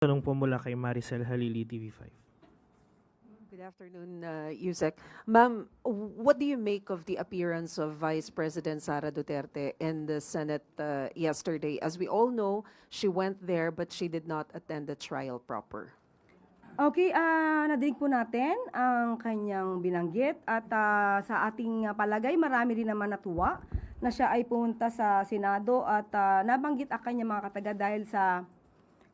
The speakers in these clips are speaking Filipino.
Tanong po mula kay Maricel Halili, TV5. Good afternoon, Yusek. Ma'am, what do you make of the appearance of Vice President Sara Duterte in the Senate yesterday? As we all know, she went there but she did not attend the trial proper. Okay, nadinig po natin ang kanyang binanggit at sa ating palagay marami rin naman natuwa na siya ay pumunta sa Senado at nabanggit ang kanyang mga kataga dahil sa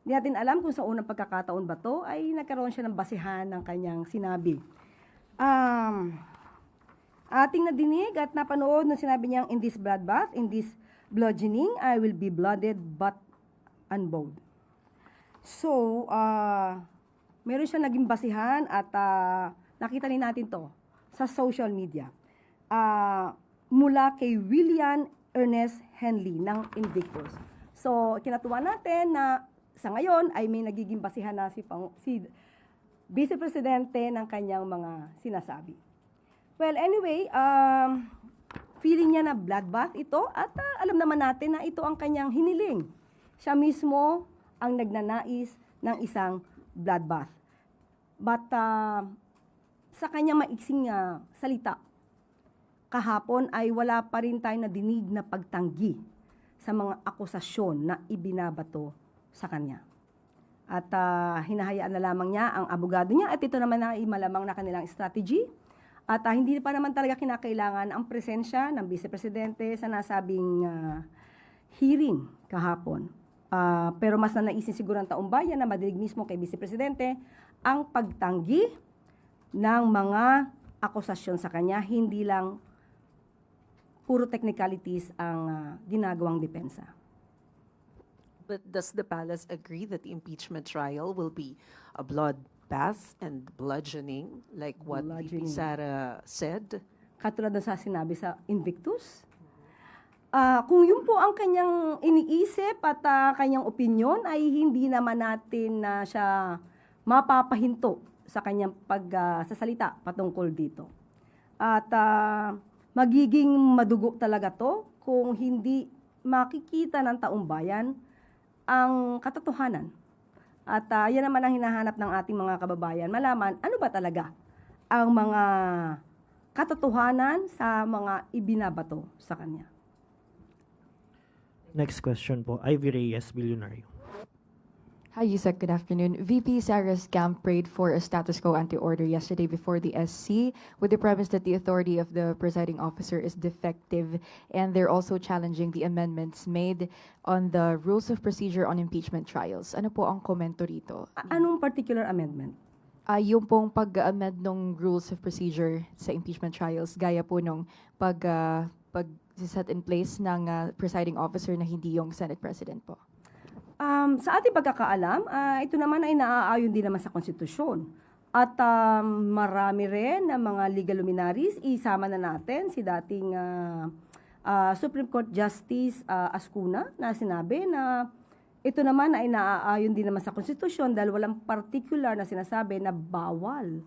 hindi natin alam kung sa unang pagkakataon ba to ay nagkaroon siya ng basihan ng kanyang sinabi. Ating nadinig at napanood na sinabi niyang in this bloodbath, in this bludgeoning, I will be blooded but unbowed. So, meron siya naging basihan at nakita rin natin to sa social media. Mula kay William Ernest Henley ng Invictus. So, kinatuwa natin na sa ngayon ay may nagiging basihan na si Vice Presidente ng kanyang mga sinasabi. Well, anyway, feeling niya na bloodbath ito at alam naman natin na ito ang kanyang hiniling. Siya mismo ang nagnanais ng isang bloodbath. But sa kanyang maiksing salita, kahapon ay wala pa rin tayo nadinig na pagtanggi sa mga akusasyon na ibinabato sa kanya. At hinahayaan na lamang niya ang abogado niya at ito naman ay malamang na kanilang strategy. At hindi pa naman talaga kinakailangan ang presensya ng Vice Presidente sa nasabing hearing kahapon. Pero mas nanaisin siguro ng taong bayan na madinig mismo kay Vice Presidente ang pagtanggi ng mga akusasyon sa kanya, hindi lang puro technicalities ang ginagawang depensa. But does the palace agree that the impeachment trial will be a bloodbath and bludgeoning like what VP Sara said? Katulad na sa sinabi sa Invictus? Kung yun po ang kanyang iniisip at kanyang opinion, ay hindi naman natin na siya mapapahinto sa kanyang pagsasalita patungkol dito. At magiging madugo talaga to kung hindi makikita ng taong bayan ang katotohanan. At yan naman ang hinahanap ng ating mga kababayan, malaman ano ba talaga ang mga katotohanan sa mga ibinabato sa kanya. Next question po, Ivy Reyes, Bilyonaryo. Hi, Yusek. Good afternoon. VP Sara's camp prayed for a status quo anti-order yesterday before the SC with the premise that the authority of the presiding officer is defective, and they're also challenging the amendments made on the rules of procedure on impeachment trials. Ano po ang komento rito? Anong particular amendment? Yung pong pag-amend ng rules of procedure sa impeachment trials, gaya po nung pag-set in place ng presiding officer na hindi yung Senate President po. Sa ating pagkakaalam, ito naman ay naaayon din naman sa konstitusyon. At marami rin na mga legal luminaries, isama na natin si dating Supreme Court Justice Ascuna na sinabi na ito naman ay naaayon din naman sa konstitusyon dahil walang particular na sinasabi na bawal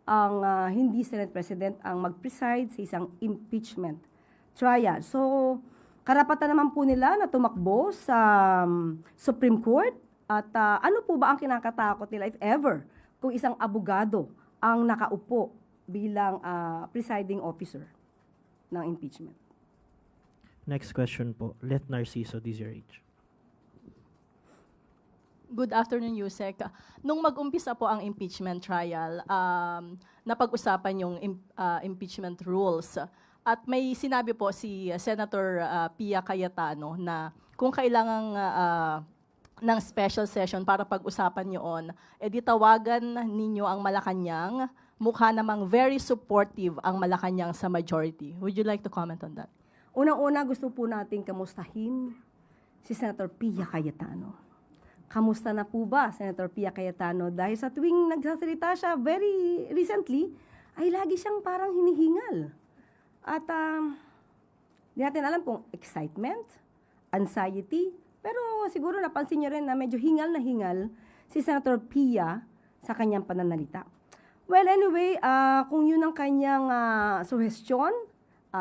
ang hindi Senate President ang mag-preside sa isang impeachment trial. So, karapatan naman po nila na tumakbo sa Supreme Court at ano po ba ang kinakatakot nila if ever kung isang abogado ang nakaupo bilang presiding officer ng impeachment. Next question po, Let Narciso, DZRH. Good afternoon, Yusek. Nung mag-umpisa po ang impeachment trial, napag-usapan yung impeachment rules. At may sinabi po si Senator Pia Cayetano na kung kailangan ng special session para pag-usapan yun, edi tawagan ninyo ang Malacanang, mukha namang very supportive ang Malacanang sa majority. Would you like to comment on that? Unang-una, gusto po natin kamustahin si Senator Pia Cayetano. Kamusta na po ba, Senator Pia Cayetano? Dahil sa tuwing nagsasalita siya very recently, ay lagi siyang parang hinihingal. At di natin alam kung excitement, anxiety, pero siguro napansin niyo rin na medyo hingal na hingal si Senator Pia sa kanyang pananalita. Well, anyway, kung yun ang kanyang suhestyon,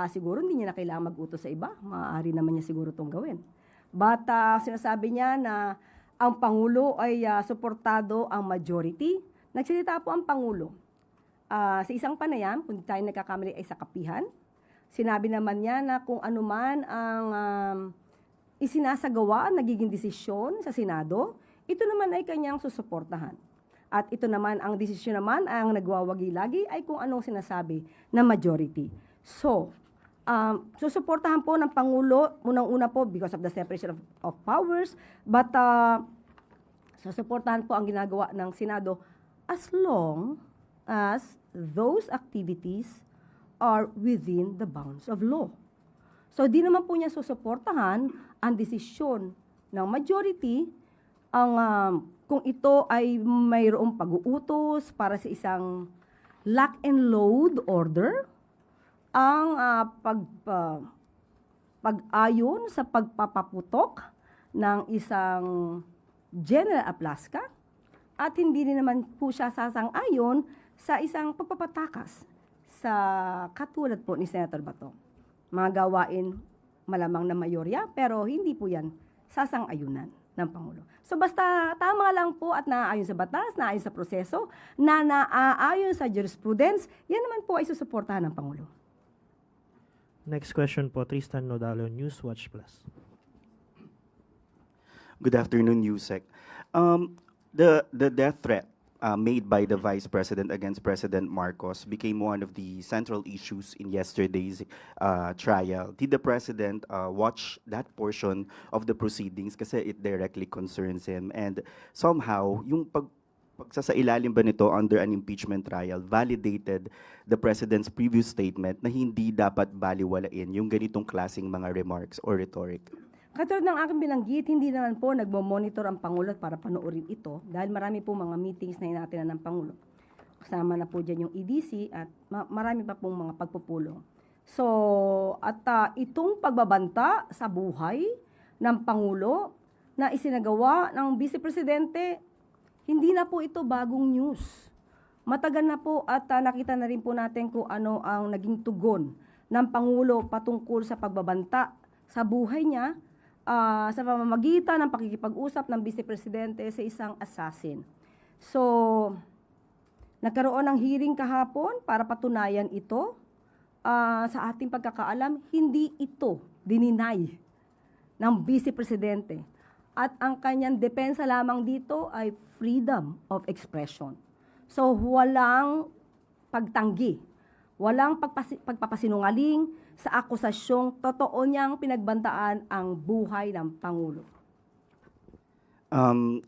siguro hindi niya na kailangan mag-utos sa iba. Maaari naman niya siguro itong gawin. But sinasabi niya na ang Pangulo ay suportado ang majority. Nagsalita po ang Pangulo. Sa isang panayam, kung tayo nagkakamali ay sa kapihan, sinabi naman niya na kung anuman ang isinasagawa, nagiging desisyon sa Senado, ito naman ay kanyang susuportahan. At ito naman, ang desisyon naman, ang nagwawagi lagi ay kung anong sinasabi ng majority. So, susuportahan po ng Pangulo, unang-una po because of the separation of powers, but susuportahan po ang ginagawa ng Senado as long as those activities are within the bounds of law. So, di naman po niya susuportahan ang desisyon ng majority kung ito ay mayroong pag-uutos para sa isang lock and load order, ang pag-ayon sa pagpapaputok ng isang General Aplaska, at hindi rin naman po siya sasang-ayon sa isang pagpapatakas sa katulad po ni Senator Bato. Mga gawain malamang na mayorya, pero hindi po yan sasang-ayunan ng Pangulo. So basta tama lang po at naaayon sa batas, naaayon sa proseso, na naaayon sa jurisprudence, yan naman po ay susuportahan ng Pangulo. Next question po, Tristan Nodalo, Newswatch Plus. Good afternoon, Yusek. The death threat made by the Vice President against President Marcos became one of the central issues in yesterday's trial. Did the President watch that portion of the proceedings kasi it directly concerns him? And somehow, yung pagsasailalim ba nito under an impeachment trial validated the President's previous statement na hindi dapat baliwalain yung ganitong klaseng mga remarks or rhetoric? Katulad ng aking binanggit, hindi naman po nagmo-monitor ang Pangulo para panoorin ito dahil marami po mga meetings na inatinan ng Pangulo. Kasama na po dyan yung EDC at marami pa pong mga pagpupulong. So, at itong pagbabanta sa buhay ng Pangulo na isinagawa ng Vice Presidente, hindi na po ito bagong news. Matagal na po at nakita na rin po natin kung ano ang naging tugon ng Pangulo patungkol sa pagbabanta sa buhay niya sa pamamagitan ng pakikipag-usap ng Vice Presidente sa isang assassin. So, nagkaroon ng hearing kahapon para patunayan ito. Sa ating pagkakaalam, hindi ito dininay ng Vice Presidente. At ang kanyang depensa lamang dito ay freedom of expression. So, walang pagtanggi, walang pagpapasinungaling sa akusasyong totoo niyang pinagbantaan ang buhay ng Pangulo.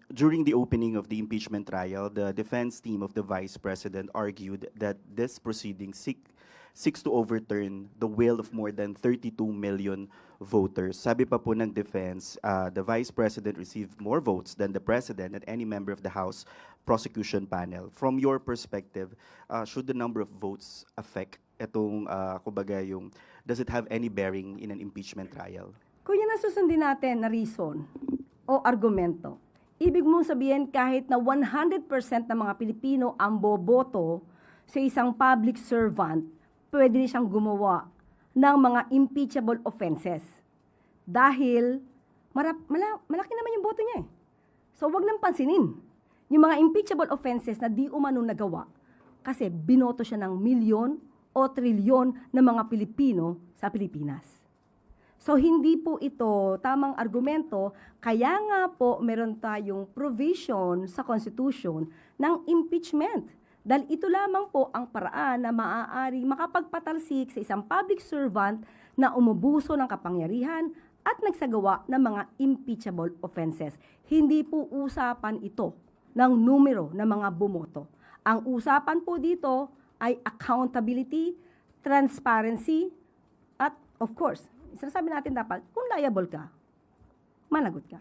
During the opening of the impeachment trial, the defense team of the Vice President argued that this proceeding seeks to overturn the will of more than 32 million voters. Sabi pa po ng defense, the Vice President received more votes than the President and any member of the House prosecution panel. From your perspective, should the number of votes affect itong, kumbaga yung, does it have any bearing in an impeachment trial? Kung yan ang susundin natin na reason o argumento, ibig mong sabihin kahit na 100% ng mga Pilipino ang boboto sa isang public servant, pwede rin siyang gumawa ng mga impeachable offenses. Dahil malaki naman yung boto niya eh. So wag nang pansinin yung mga impeachable offenses na di umano nagawa kasi binoto siya ng milyon o trilyon ng mga Pilipino sa Pilipinas. So hindi po ito tamang argumento, kaya nga po meron tayong provision sa Constitution ng impeachment. Dahil ito lamang po ang paraan na maaari makapagpatalsik sa isang public servant na umubuso ng kapangyarihan at nagsagawa ng mga impeachable offenses. Hindi po usapan ito ng numero ng mga bumoto. Ang usapan po dito ay accountability, transparency, at of course, sinasabi natin dapat, kung liable ka, managot ka.